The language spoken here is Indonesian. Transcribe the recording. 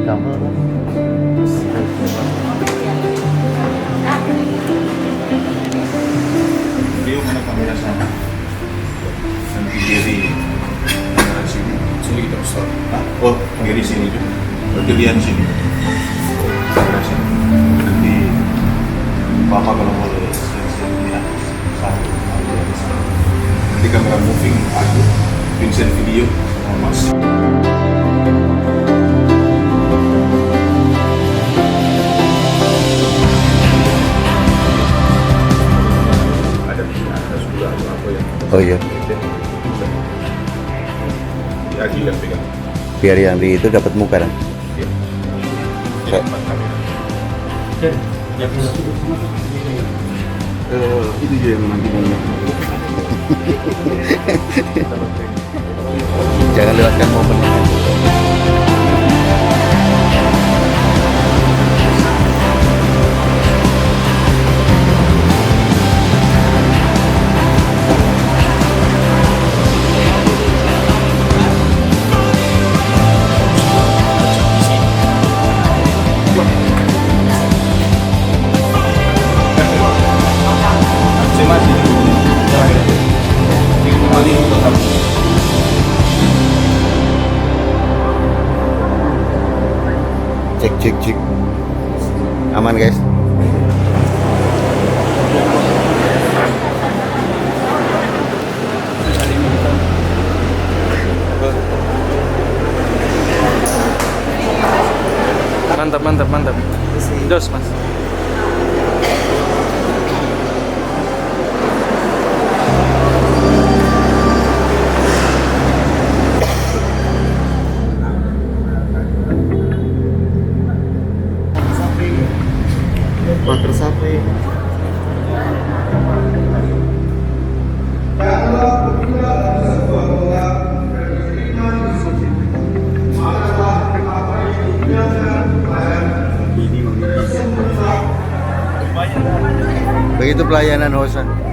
Gambar. Dia mana kamera sana? Nanti kiri kamera sini. Sini kita besar. Oh, kiri sini juga. Berarti dia di sini. Kamera sini. Nanti papa kalau boleh lihat satu. Nanti kamera moving aku, Vincent video sama Mas. Ada sebelah apa yang Oh iya, ya dia pegang. biar yang di itu dapat muka kan. Ya. Kayak- Empat kamera. Itu dia yang nanti banyak. Jangan lewatkan momen. Cek. Aman guys. Mantap. Dos, Mas. Water sampai. Begitu pelayanan hosan.